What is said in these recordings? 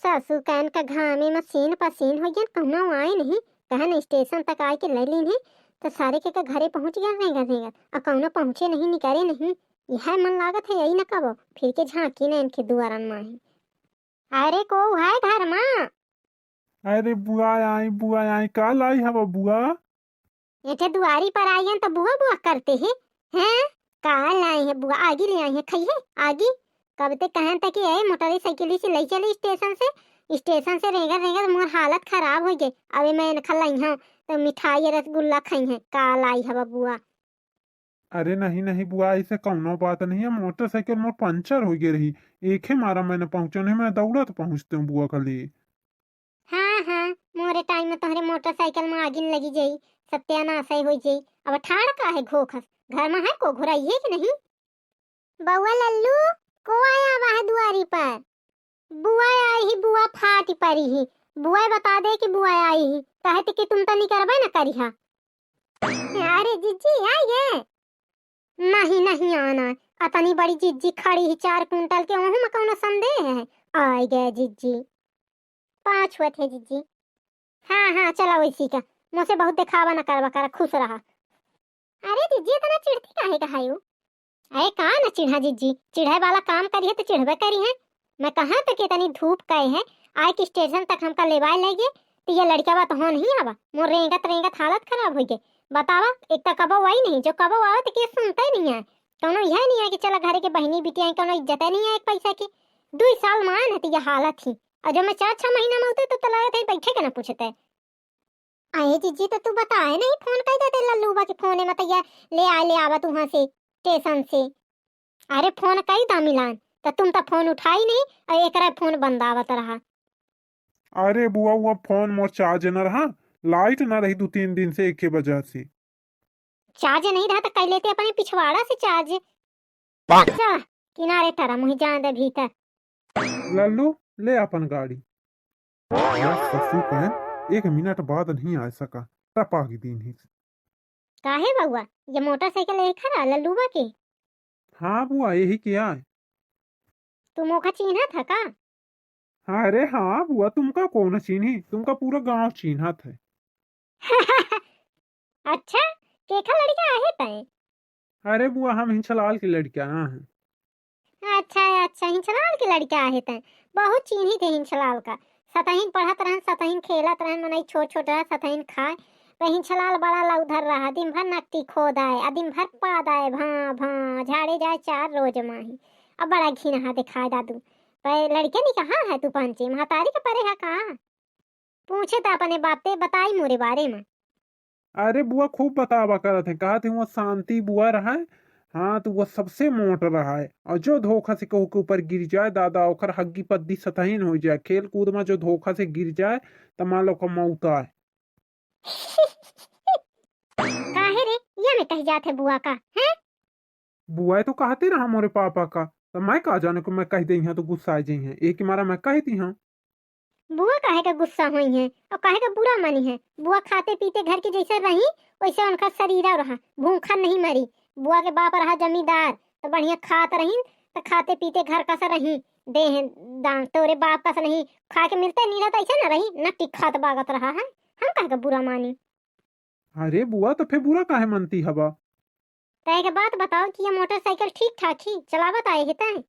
सासू कान का घामे मशीन पसीन हो गया कहना आए नहीं कहन स्टेशन तक आए के ले लीन है तो सारे के घरे पहुंच गया रहेगा रहेगा और कौनो पहुंचे नहीं निकारे नहीं यह मन लागत है यही न कबो फिर के झांकी न इनके दुआरन में है। अरे को है घर में? अरे बुआ आई काल आई हवा बुआ। एठे दुआरी पर आई हैं तो बुआ बुआ करते हैं काल आई है बुआ आगे ले आई है खई है आगे कब तक कहन तक है मोटरसाइकिल से ले चली स्टेशन से रेंगा रेंगा तो मोर हालत खराब हो गई अबे मैं खलाई हूं तो मिठाई रसगुल्ला खाई है काल आई हवा बुआ। अरे नहीं नहीं बुआ ऐसे कौनो बात नहीं है, मोटरसाइकिल मोर पंचर हो गई रही। एक ही मारा मैंने पहुंचो नहीं, मैं दौड़त पहुंचते हूँ बुआ के लिए। हाँ हाँ मोरे टाइम में तुम्हारे मोटरसाइकिल में आगिन लगी जाई सत्यानाश हो जाई। अब ठाड़ का है घोखस घर में है को घुराई है कि नहीं? बउआ लल्लू को आया वह दुआरी पर? बुआ आई ही बुआ फाटी पड़ी ही बुआ बता दे कि बुआ आई ही कहते कि तुम तो नहीं करबे ना करिहा। अरे जीजी आई है? नहीं नहीं आना अतनी बड़ी जीजी खड़ी ही 4 कुंटल के ओहू में कौनो संदेह है? आई गए जीजी 5 हुए थे जीजी। हाँ हाँ चला वैसी का मुझसे बहुत दिखावा न करवा कर खुश रहा। अरे जीजी इतना चिढ़ती काहे कहायू? अरे कहा न चिढ़ा जीजी चिढ़ाई वाला काम करी है तो चिढ़बे करी है। मैं कहाँ तक इतनी धूप कहे है आए कि स्टेशन तक हमका लेवाए ले गए तो ये लड़का बात हो नहीं आवा मोर रेंगत रेंगत हालत खराब हो गई। बतावा एक तो कबो आई नहीं जो कबो आवे तो केस सुनता ही नहीं है कौनो यह नहीं है कि चला घरे के बहनी बिटिया कौनो इज्जत नहीं है एक पैसा की। 2 साल मान है तो ये हालत थी और जब मैं 4-6 महीना में होते तो तलाए थे बैठे के ना पूछते। आए जीजी तो तू बताए नहीं फोन कर देते लल्लूबा के फोन में तो ले आवा तू वहां से स्टेशन से। अरे फोन कई दा मिलान तो तुम तो फोन उठाई नहीं और एकरा फोन बंद आवत रहा। अरे बुआ हुआ फोन मोर चार्ज न रहा, लाइट न रही 2-3 दिन से एक ही वजह से। चार्ज नहीं रहा तो कर लेते अपने पिछवाड़ा से चार्ज। चल किनारे टरा मुझे जान दे भीतर। लल्लू ले अपन गाड़ी। ससु कहन 1 मिनट बाद नहीं आ सका टपा की दिन ही। काहे बउआ ये मोटरसाइकिल एक खरा लल्लूबा के? हाँ बुआ यही किया है। तू मोखा चिन्हा था का? अरे हाँ बुआ तुमका कौन चिन्ही, तुमका पूरा गांव चिन्हत है। अच्छा केखा लड़का आहे तय? अरे बुआ हम हिंचलाल की लड़कियां हैं। अच्छा हिंचलाल के लड़का आहे तय बहुत चिन्ही थे हिंचलाल का। सतहीन पढ़त रहन सतहीन खेलत रहन मनई छोट छोट रहा सतहीन खाए वह हिंचलाल बड़ा ला उधर रहा दिन भर नकटी खोद आए आ दिन भर पाद आए भां झाड़े जाए 4 रोज माही। अब बड़ा घिनहा दिखाए दादू पर लड़के नहीं कहाँ है तू पंचे महतारी के परे है कहाँ? पूछे तो अपने बाप पे बताई मोरे बारे में। अरे बुआ खूब बतावा करत है, कहा थे वो शांति बुआ रहा है। हाँ तो वो सबसे मोट रहा है और जो धोखा से कहू के ऊपर गिर जाए दादा ओकर हग्गी पद्दी सतहीन हो जाए। खेल कूद में जो धोखा से गिर जाए तो मान लो का मौता है। काहे रे ये में कह जात है बुआ का है? बुआ तो कहते रहा मोरे पापा का, तो मैं कहा जाने को मैं कह दी तो गुस्सा आ जाई है एक मारा मैं कहती हूँ। बुआ काहे का गुस्सा हुई है और काहे का बुरा मनी है? बुआ खाते पीते घर के जैसे रही वैसे उनका शरीर रहा भूखा नहीं मरी। बुआ के बाप रहा जमींदार तो बढ़िया खात रही तो खाते पीते घर का सा रही दे दान तोरे बाप का सा नहीं खा के मिलते नहीं रहता ऐसा ना रही न टिखात बागत रहा है हम काहे का बुरा मानी। अरे बुआ तो फिर बुरा काहे मनती हवा? तय के बात बताओ कि ये मोटरसाइकिल ठीक ठाक ही चलावत आए है?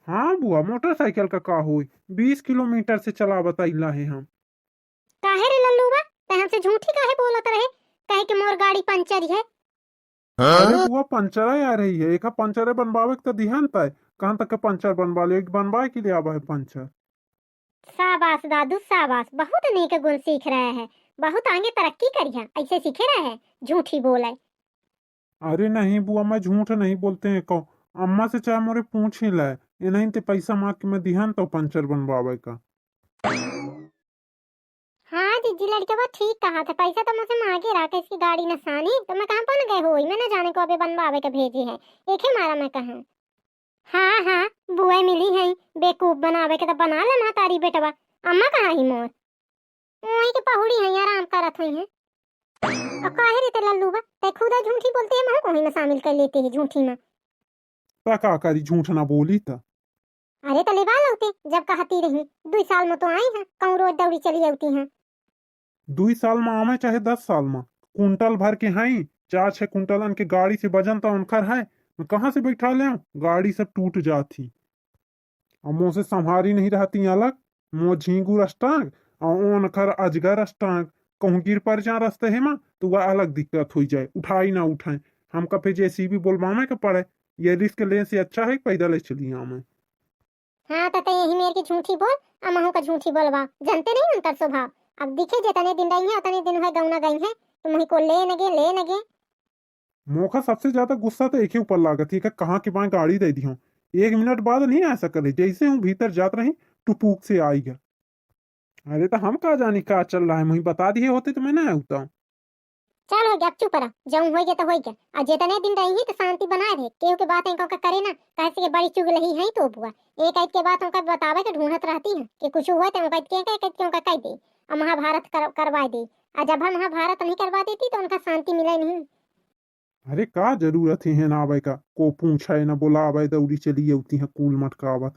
हाँ बुआ मोटरसाइकिल का हुई 20 किलोमीटर से चला बताइला है हम। काहे रे लल्लूबा तय हमसे झूठी काहे बोलत रहे कहे कि मोर गाड़ी पंचर है? अरे बुआ पंचर आ रही है, एक पंचर बनवावे के तो दिहन तय कहाँ तक के पंचर बनवा ले, एक बनवाए के लिए आवा है पंचर। शाबाश दादू शाबाश बहुत नेक गुण सीख रहे हैं बहुत आगे तरक्की करिया ऐसे सीखे रहे हैं झूठी बोले। अरे नहीं बुआ मैं झूठ नहीं बोलते हैं कहो, अम्मा से चाहे मोरे पूछ ही लाए ये नहीं तो पैसा मांग के मैं दिहन तो पंचर बनवावे का। हाँ जीजी लड़का बात ठीक कहा था पैसा तो मुझसे मांगे रहा कि इसकी गाड़ी नसानी तो मैं कहाँ पर गए हुई मैं न जाने को अभी बनवावे के भेजी है एक ही मारा मैं कहा। हाँ हाँ बुआ मिली है बेकूफ बनावे के तो बना लेना तारी बेटवा। अम्मा कहाँ ही मोर वही के पहुड़ी है आराम करत हुई है। और काहे रे ते लल्लूबा ते खुदा झूठी बोलते हैं मैं को ही में शामिल कर लेते हैं झूठी में। ता का करी झूठ ना बोली था। अरे तो लेवा लौते जब कहती रही 2 साल में तो आई है कहूँ रोज दौड़ी चली आती हैं। 2 साल में आवे चाहे 10 साल में, कुंटल भर के हैं। 4-6 कुंटलन के गाड़ी से वजन तो उनकर है, मैं कहाँ से बैठा ले आऊं? गाड़ी सब टूट जाती और मुँह से संभारी नहीं रहती अलग। मुँह झींगुर अष्टांग और ओनकर अजगर अष्टांग। कहूँ गिर पड़ जा रास्ते है माँ तो वह अलग दिक्कत हो जाए, उठाई ना उठाए। हम कभी जेसीबी बोलवावे के पड़े, ये रिस्क ले से अच्छा है पैदल ही चली आवे। हाँ तो यही मेरे की झूठी बोल अमहू का झूठी बोलवा, जानते नहीं उनका स्वभाव। अब दिखे जितने दिन रही है उतने दिन है गौना गई है, तुम ही को ले नगे। मौका सबसे ज्यादा गुस्सा तो एक ही ऊपर लागत है कि कहाँ के बाएं गाड़ी दे दी हूँ। 1 मिनट बाद नहीं आ सकले, जैसे हूँ भीतर जात रही टुपूक से आई गया। अरे तो हम कहा जानी का चल रहा है, मुझे बता दिए होते तो मैं ना आता हूँ। चल हो गया, अब चुप रहा, जाऊं हो गया तो हो गया। और जितने दिन रही तो शांति बनाए रहे, केहू के बात इनको का करे ना, कैसे के बड़ी चुग रही है तो बुआ। एक एक के बात उनका बतावे के ढूंढत रहती है कि कुछ हुआ तो उनका क्यों का कह दे और महाभारत करवा दे। और जब हम महाभारत नहीं करवा देती तो उनका शांति मिले नहीं। अरे का जरूरत है ना आवे का, को पूछा है ना बोला आवे दौड़ी चली होती है कूल मटकावत।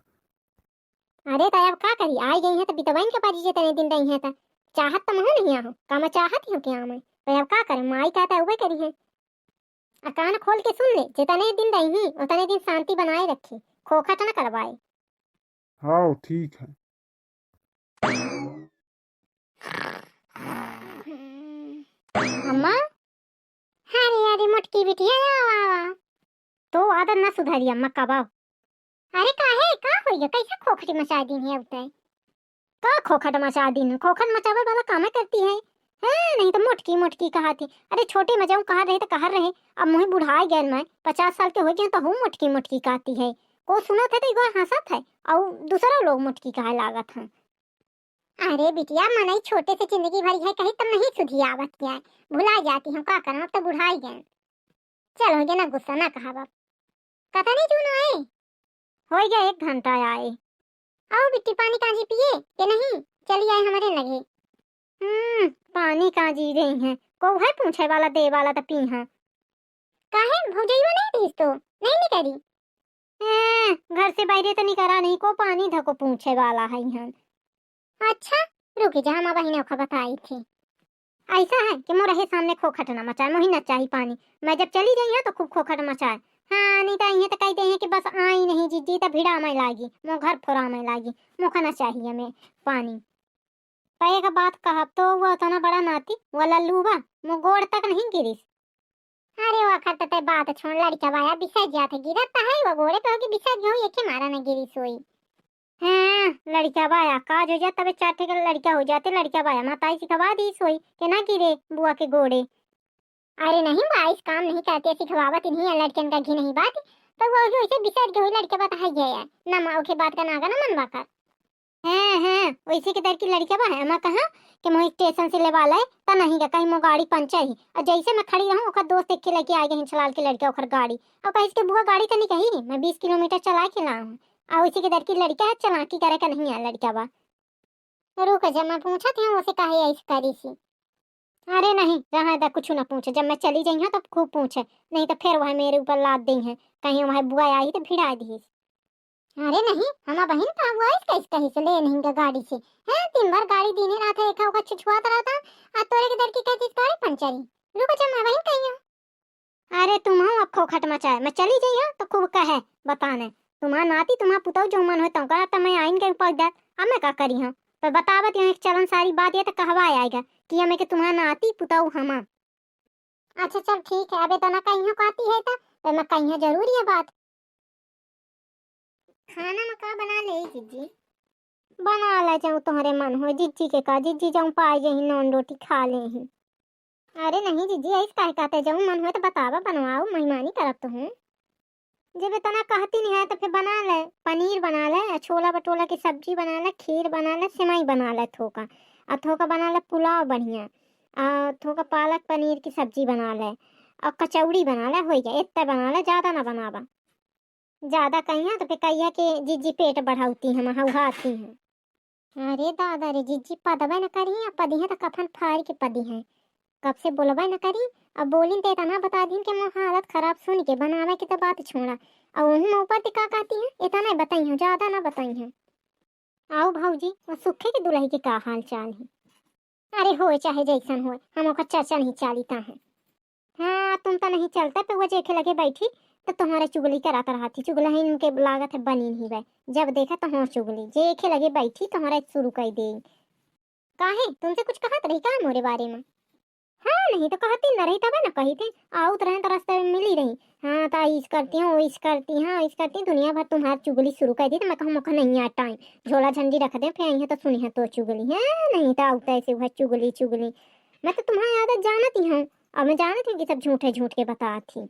अरे तो अब का करी, आई गई है तो बितवाइन के पाजी जितने दिन रही है तो चाहत तो मैं नहीं आहूं का, मैं चाहती हूँ क्या मैं तो अब का करे, माई कहता है वही करी है। आ कान खोल के सुन ले, जितने दिन रही उतने दिन शांति बनाए रखी, खोखट न करवाए। हाँ ठीक है। अम्मा, अरे अरे मोटकी बिटिया आवा तो आदत न सुधारी अम्मा कब आओ। अरे काहे का हो गया, कैसे खोखट मचा दी है उतरे का खोखट मचा दी, खोखट मचावे वाला काम करती है। हाँ नहीं तो मोटकी मोटकी कहा थी। अरे छोटे मजाऊ कहा रहे तो कहा रहे, अब मुझे बुढ़ाई गए, मैं 50 साल के हो गए तो हूँ मोटकी मोटकी कहती है। को सुना था तो एक हंसत है और दूसरा लोग मोटकी कहा लागत है। अरे बिटिया मनई छोटे से जिंदगी भरी है, कहीं तब नहीं सुधी आवत क्या है, भुला जाती हूँ का करूँ, अब तो बुढ़ाई गए। चल हो गया ना गुस्सा ना कहा बाप, कथा नहीं क्यों ना आए, हो गया 1 घंटा आए। आओ बिट्टी पानी काजी पिए के नहीं, चली आए हमारे लगे। पानी काजी रही है, को है पूछे वाला दे वाला तो पी है। काहे भौजैया नहीं दी तो नहीं करी। घर से बाहर तो नहीं करा, नहीं को पानी धको पूछे वाला है यहाँ। अच्छा रुकी जा, हम बहने को बताई थी। ऐसा है कि मोर रहे सामने खोखट ना मचाए, मोही न चाहिए पानी। मैं जब चली गई है तो खूब खोखट मचाए। हाँ नहीं तो ये तो कहते हैं कि बस आई नहीं जीजी तो भिड़ा में लागी, मो घर फोरा में लागी, मुखा ना चाहिए मैं पानी। पये का बात कहा तो वो था ना बड़ा नाती वो लल्लूबा, मो गोड़ तक नहीं गिरी। अरे वो खत ते बात छोड़, लड़का बाया बिसर जाते गिरता है वो गोड़े पे होके बिसर गयो, ये के मारा न गिरी सोई। हाँ लड़का बाया काज हो जाता, तबे 4 ठे लड़का हो जाते, लड़का बाया माताई सिखवा दी सोई के ना गिरे बुआ के गोड़े। अरे नहीं बाईस काम नहीं करते, सिखवावत नहीं है लड़कन का घी नहीं बात, तो वो जो इसे बिसर गई लड़के बात है गया ना, माओ के बात का नागा ना मनवा कर। हैं वैसे के दर की लड़का बा है, मैं कहा कि मोहि स्टेशन से ले वाला है ता नहीं गा, कहीं मो गाड़ी पंचर ही और जैसे मैं खड़ी रहूं ओकर दोस्त देख के लेके आ गए चलाल के लड़का ओकर गाड़ी, और कहीं के बुआ गाड़ी तो नहीं कही, मैं 20 किलोमीटर चला के लाऊं और उसी के दर की लड़का है, चलाकी करे का नहीं है लड़का बा। रुक जा मैं पूछा था उसे काहे ऐसे करी सी। अरे नहीं रहा दा कुछ ना पूछे, जब मैं चली जाई हां तब खूब पूछे, नहीं तो फिर वह मेरे ऊपर लाद दी है, कहीं वह बुआ आई तो भिड़ा दी। अरे नहीं हमारा बहन का हुआ इसका इसका ही से ले नहीं का गाड़ी से है, 3 बार गाड़ी दीने रहा था, एक का छुछुआत रहा था आ तोरे के दर की कहती गाड़ी पंचरी। रुको जा मैं बहन कही हूं। अरे तुम हो अब खोखट मचाए, मैं चली जाई हां तो खूब कहे बताने तुम्हारा नाती तुम्हारा पुतौ जो मन होता करा त मैं आइन के पहुंच जात, अब मैं का करी हां पर बतावत यहां एक चलन सारी बात ये तो कहवा आएगा कि हमें के तुम्हारा नाती पुतौ हमा। अच्छा चल ठीक है, अबे तो ना कहीं कहती है तो मैं कहीं जरूर ये बात। खाना में का बना ले जीजी, बना ले जाऊं तुम्हारे मन हो जीजी के का, जीजी जाऊं पाए यही नॉन रोटी खा ले ही। अरे नहीं जीजी ऐसे काहे कहते, जाऊं मन हो तो बतावा बनवाओ, मेहमानी करब तो हूं। जब इतना कहती नहीं है तो फिर बना ले, पनीर बना ले, छोला भटूरा की सब्जी बना ले, खीर बना ले, सेवई बना ले थोका, और थोका बना ले पुलाव बढ़िया, और थोका पालक पनीर की सब्जी बना ले, और कचौड़ी बना ले, हो गया इतना बना ले, ज्यादा ना बनावा। ज्यादा कहिया तो फिर कहिया कि जीजी पेट बढ़ाती है महउहाती है। अरे दादा रे जीजी पदबे न करी, अब पदी है तो कफन फाड़ के पदी है, कब से बोलबे न करी, अब बोलिन ते तना बता दिन के मोर हालत खराब सुन के बनावे की तो बात छोड़ा, और उन्हीं ऊपर टिका कहती है, इतना नहीं बताई है, ज्यादा ना बताई है। आओ भाऊजी, वो सुखे के दुल्ही के का हाल चाल है? अरे होए चाहे जैसन होए, हम ओकर चर्चा नहीं चालीता है। हाँ तुम तो नहीं चलता पे वो जेखे लगे बैठी तो तुम्हारे चुगली कराता रहा थी। चुगला ही उनके लागत है बनी नहीं भाई, जब देखा तो हाँ चुगली जेखे लगे बैठी तुम्हारा शुरू कर दे। काहे तुमसे कुछ कहा रही का मोरे बारे में? हाँ नहीं तो कहती न रही तब ना कही थे, आओ तो रहे तो रास्ते में मिली रही। हाँ तो इस करती हूँ इस करती, हाँ इस करती दुनिया भर तुम्हारी चुगली शुरू कर दी। तो मैं कहूँ मुख नहीं आ टाइम झोला झंडी रख दे फिर आई है तो सुनी है तो चुगली है नहीं तो आउता ऐसे हुआ चुगली चुगली। मैं तो तुम्हारी आदत जानती हूँ, और मैं जानती हूँ कि सब झूठे झूठ के बता थी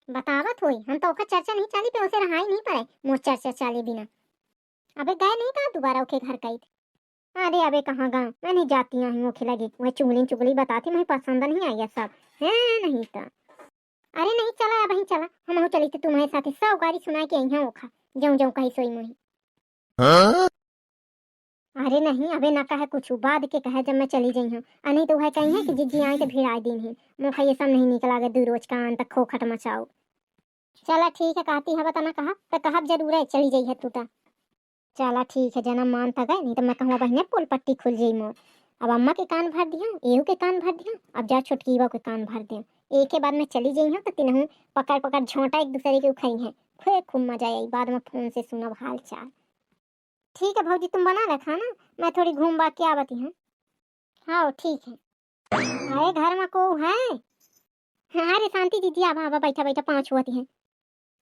बतावत हुई। हम तो ओकर चर्चा नहीं चाली पे उसे रहा ही नहीं पाए मोर चर्चा चाले बिना। अबे गए नहीं कहा दोबारा ओके घर कही? अरे अबे कहाँ गाँव मैं नहीं जाती हूँ मुखे लगी वह चुगली चुगली बताती मुझे पसंद नहीं आई सब है नहीं तो। अरे नहीं चला अब ही चला हम चली थी तुम्हारे साथ सब गाड़ी सुना के आई है ओखा जाऊँ जाऊँ कहीं सोई मुही। अरे नहीं अबे ना कहे कुछ बाद के कहे जब मैं चली गई हूँ। नहीं तो वह कही है कि जिज्जी आए तो भिड़ा दिन है मुखा ये सब नहीं निकला गया दू रोज का तक खोखट मचाओ। चला ठीक है कहती है बता ना कहा तो कहा जरूर है चली जाई है तू तो। चला ठीक है जना मान तक गए नहीं तो मैं कहूँ बहने पुल पट्टी खुल जाई मोर। अब अम्मा के कान भर दिया एहू के कान भर दिया अब जा छुटकीवा के कान भर दिया। एक के बाद में चली गई हूँ तो तीनों पकड़ पकड़ झोंटा एक दूसरे के उखाई है फिर खूब मजा आई बाद में फोन से सुनब हाल चाल। ठीक है भौजी तुम बना रखा ना मैं थोड़ी घूम बा के आवती हूँ। हाँ ठीक है। अरे घर में को है? हाँ रे शांति दीदी आवा आवा बैठा बैठा पाँच हुआ है।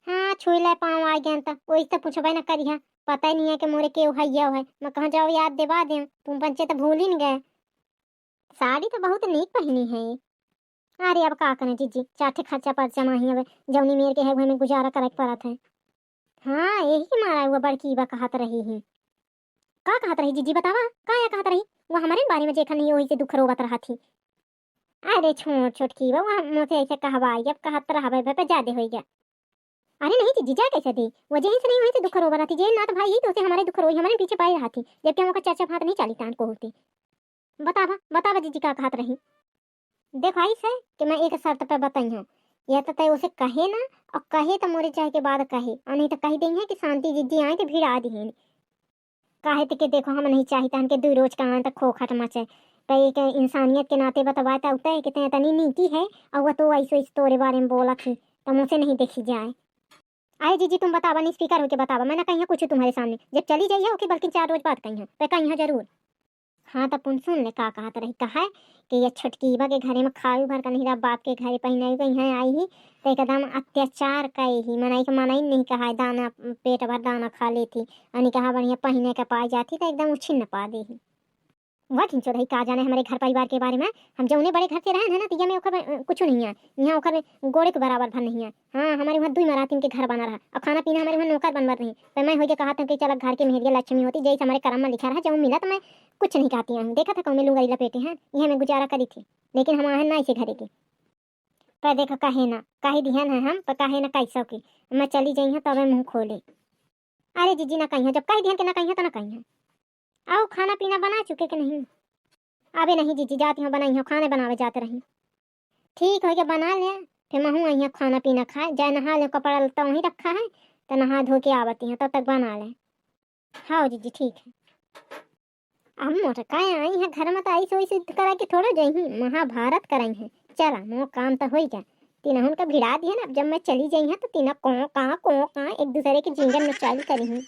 हाँ छुई ले पाँव आ गया था वही तो पूछबे न करिया पता ही नहीं है कि मोरे के हैया है मैं कहाँ जाओ याद दिवा दे तुम बच्चे तो भूल ही नहीं गए। साड़ी तो बहुत नीक पहनी है ये। अरे अब का करें जीजी चाटे खर्चा पर्चा माही अब जौनी मेर के है घर में गुजारा करे पड़त है। हाँ यही के मारा हुआ बड़की बा कहत रही है। का कहत रही जीजी बतावा का या कहत रही वो हमारे बारे में जेखा नहीं वही से दुख रोवत रहा थी। अरे छोट छोटकी बा वहाँ मुझसे ऐसे कहवाई अब कहत रहा पे ज्यादा हो गया। अरे नहीं जीजी जा कैसे थी वजह से नहीं वहीं से दुख रोवा थी जे ना तो भाई तो उसे हमारे दुख रोई हमारे पीछे पाई रहा थी जबकि हमका चर्चा फात नहीं चाली तान को होती। बतावा बतावा जीजी का कहत रही। देखो ऐसे है कि मैं एक शर्त पे बताई हूँ या तो तय उसे कहे ना और कहे तो मोरे चाहे के बाद कहे और नहीं तो कही देंगे कि शांति जीजी आए तो भीड़ आ दी काहे तो के देखो हम नहीं चाहता हम के दू रोज का तक खोखट मचे पे एक इंसानियत के नाते बतवाता होता है कि इतनी नीति है और वह तो ऐसे इस तोरे बारे में बोला थी तो मुझसे नहीं देखी जाए। आए जीजी तुम बतावा नहीं स्पीकर होके बतावा मैं ना कहीं कुछ तुम्हारे सामने जब चली जाइए ओके बल्कि 4 रोज बाद कहीं पे कहीं जरूर। हाँ तो पुन सुन ले का कहत रही कहा कि ये छुटकीबा के घरे में खाऊ भर का नहीं रहा बाप के घरे पहने गई है आई ही तो एकदम अत्याचार कई ही मनाई के मनाई नहीं कहा है दाना पेट भर दाना खा लेती अनि कहा बढ़िया पहने का पाई जाती तो एकदम उछिन्न पा दी ही। वह खिंचो रही का जाने हमारे घर परिवार के बारे में हम जो उन्हें बड़े घर से रहे हैं ना तो में ओकर कुछ नहीं है यहाँ ओकर गोड़े के बराबर भर नहीं है। हाँ हमारे वहाँ 2 मरातीन के घर बना रहा और खाना पीना हमारे वहाँ नौकर बनवा रही तो मैं हो गया कहा था कि चल घर के मेहरिया लक्ष्मी होती जैसे हमारे कर्म में लिखा रहा जब मिला तो मैं कुछ नहीं कहती हूँ देखा था कौन लुगाई लपेटे हैं यह मैं गुजारा करी थी लेकिन हम आए ना इसे घरे की पर देखा कहे ना कहे दिहन है हम पर कहे ना कैसो की मैं चली जाई हूँ तब मुँह खोले। अरे जीजी ना कहीं जब कह दिहन के ना कहीं तो ना कहीं आओ खाना पीना बना चुके कि नहीं? अबे नहीं जीजी जाती हूँ बनाई हूँ खाने बनावे जाते रही। ठीक हो गया बना ले फिर मैं हूँ आई खाना पीना खाए जाए नहा ले कपड़ा लत्ता वहीं रखा है तो नहा धो के आवती हैं तब तक बना ले। हाँ जीजी ठीक है। अब मोटर का आई है घर में तो ऐसे वैसे करा के थोड़ा जाई महाभारत कराई है चला मोर काम तो हो गया तीनों उनका भिड़ा दिया ना जब मैं चली जाई है तो तीनों को कहाँ एक दूसरे के जिंगन में चालू करी हूँ।